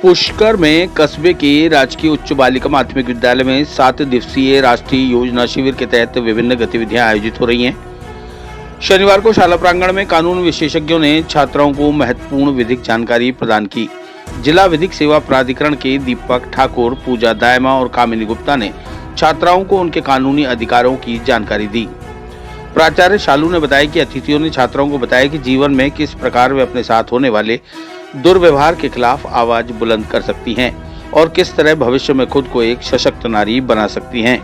पुष्कर में कस्बे के राजकीय उच्च बालिका माध्यमिक विद्यालय में 7 दिवसीय राष्ट्रीय योजना शिविर के तहत विभिन्न गतिविधियां आयोजित हो रही हैं। शनिवार को शाला प्रांगण में कानून विशेषज्ञों ने छात्राओं को महत्वपूर्ण विधिक जानकारी प्रदान की। जिला विधिक सेवा प्राधिकरण के दीपक ठाकुर, पूजा दायमा और कामिनी गुप्ता ने छात्राओं को उनके कानूनी अधिकारों की जानकारी दी। प्राचार्य शालू ने बताया कि अतिथियों ने छात्राओं को बताया कि जीवन में किस प्रकार वे अपने साथ होने वाले दुर्व्यवहार के खिलाफ आवाज बुलंद कर सकती हैं और किस तरह भविष्य में खुद को एक सशक्त नारी बना सकती हैं।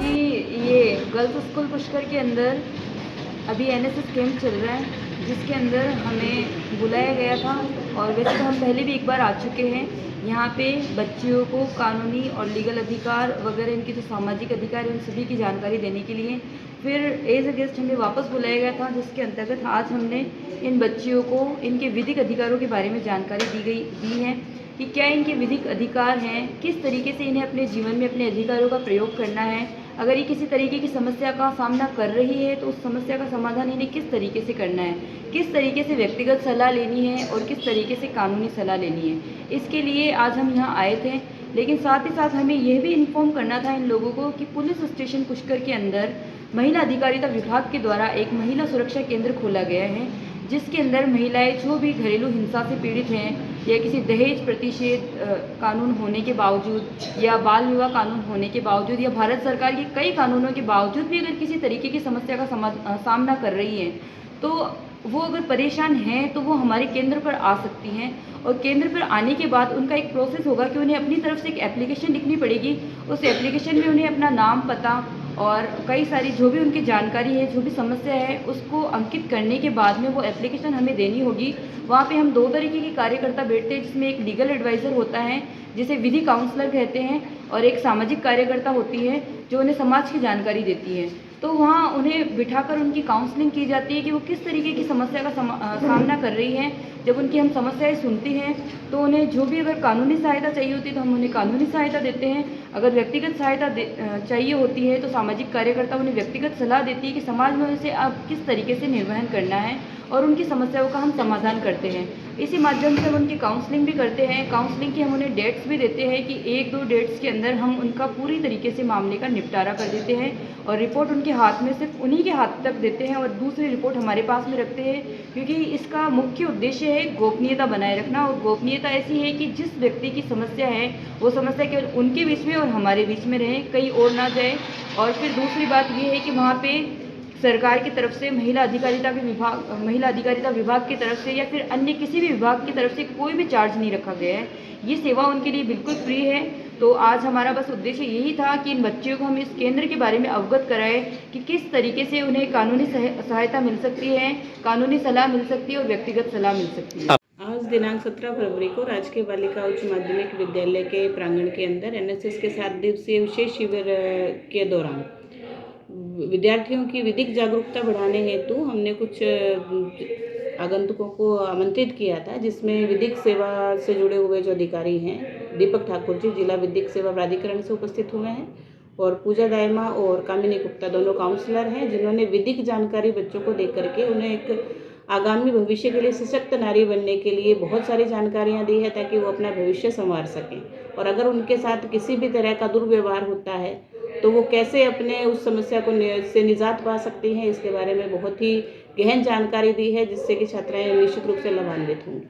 ये गर्ल्स स्कूल पुष्कर के अंदर अभी एनएसएस कैंप चल रहा है, जिसके अंदर हमें बुलाया गया था और वैसे तो हम पहले भी एक बार आ चुके हैं। यहाँ पे बच्चियों को कानूनी और लीगल अधिकार वगैरह इनके जो सामाजिक अधिकार हैं उन सभी की जानकारी देने के लिए फिर एज अ गेस्ट हमें वापस बुलाया गया था, जिसके अंतर्गत आज हमने इन बच्चियों को इनके विधिक अधिकारों के बारे में जानकारी दी है कि क्या इनके विधिक अधिकार हैं, किस तरीके से इन्हें अपने जीवन में अपने अधिकारों का प्रयोग करना है। अगर ये किसी तरीके की समस्या का सामना कर रही है तो उस समस्या का समाधान इन्हें किस तरीके से करना है, किस तरीके से व्यक्तिगत सलाह लेनी है और किस तरीके से कानूनी सलाह लेनी है। इसके लिए आज हम यहाँ आए थे, लेकिन साथ ही साथ हमें यह भी इन्फॉर्म करना था इन लोगों को कि पुलिस स्टेशन पुष्कर के अंदर महिला अधिकारिता विभाग के द्वारा एक महिला सुरक्षा केंद्र खोला गया है, जिसके अंदर महिलाएं जो भी घरेलू हिंसा से पीड़ित हैं या किसी दहेज प्रतिषेध कानून होने के बावजूद या बाल विवाह कानून होने के बावजूद या भारत सरकार के कई कानूनों के बावजूद भी अगर किसी तरीके की समस्या का सामना कर रही हैं तो वो अगर परेशान हैं तो वो हमारे केंद्र पर आ सकती हैं। और केंद्र पर आने के बाद उनका एक प्रोसेस होगा कि उन्हें अपनी तरफ से एक एप्लीकेशन लिखनी पड़ेगी। उस एप्लीकेशन में उन्हें अपना नाम, पता और कई सारी जो भी उनकी जानकारी है, जो भी समस्या है, उसको अंकित करने के बाद में वो एप्लीकेशन हमें देनी होगी। वहाँ पे हम 2 तरीके के कार्यकर्ता बैठते हैं, जिसमें एक लीगल एडवाइज़र होता है जिसे विधि काउंसलर कहते हैं और एक सामाजिक कार्यकर्ता होती है जो उन्हें समाज की जानकारी देती है। तो वहाँ उन्हें बिठाकर उनकी काउंसलिंग की जाती है कि वो किस तरीके की समस्या का सामना कर रही हैं। जब उनकी हम समस्याएं सुनती हैं तो उन्हें जो भी अगर कानूनी सहायता चाहिए होती है तो हम उन्हें कानूनी सहायता देते हैं। अगर व्यक्तिगत सहायता चाहिए होती है तो सामाजिक कार्यकर्ता उन्हें व्यक्तिगत सलाह देती है कि समाज में उसे अब किस तरीके से निर्वहन करना है और उनकी समस्याओं का हम समाधान करते हैं। इसी माध्यम से हम उनकी काउंसलिंग भी करते हैं। काउंसलिंग की हम उन्हें डेट्स भी देते हैं कि 1-2 डेट्स के अंदर हम उनका पूरी तरीके से मामले का निपटारा कर देते हैं और रिपोर्ट उनके हाथ में सिर्फ उन्हीं के हाथ तक देते हैं और दूसरी रिपोर्ट हमारे पास में रखते हैं, क्योंकि इसका मुख्य उद्देश्य है गोपनीयता बनाए रखना। और गोपनीयता ऐसी है कि जिस व्यक्ति की समस्या है वो समस्या केवल उनके बीच में और हमारे बीच में रहे, कहीं और ना जाए। और फिर दूसरी बात ये है कि वहाँ पे सरकार की तरफ से महिला अधिकारिता विभाग की तरफ से या फिर अन्य किसी भी विभाग की तरफ से कोई भी चार्ज नहीं रखा गया है। ये सेवा उनके लिए बिल्कुल फ्री है। तो आज हमारा बस उद्देश्य यही था कि इन बच्चियों को हम इस केंद्र के बारे में अवगत कराएं कि किस तरीके से उन्हें कानूनी सहायता मिल सकती है, कानूनी सलाह मिल सकती है और व्यक्तिगत सलाह मिल सकती है। आज दिनांक 17 फरवरी को राजकीय बालिका उच्च माध्यमिक विद्यालय के प्रांगण के अंदर एनएसएस के 7 दिवसीय विशेष शिविर के दौरान विद्यार्थियों की विधिक जागरूकता बढ़ाने हेतु हमने कुछ आगंतुकों को आमंत्रित किया था, जिसमें विधिक सेवा से जुड़े हुए जो अधिकारी हैं दीपक ठाकुर जी जिला विधिक सेवा प्राधिकरण से उपस्थित हुए हैं और पूजा दायमा और कामिनी गुप्ता दोनों काउंसलर हैं, जिन्होंने विधिक जानकारी बच्चों को दे करके उन्हें एक आगामी भविष्य के लिए सशक्त नारी बनने के लिए बहुत सारी जानकारियां दी है ताकि वो अपना भविष्य संवार सकें। और अगर उनके साथ किसी भी तरह का दुर्व्यवहार होता है तो वो कैसे अपने उस समस्या को से निजात पा सकती हैं, इसके बारे में बहुत ही गहन जानकारी दी है, जिससे कि छात्राएं निश्चित रूप से लाभान्वित होंगी।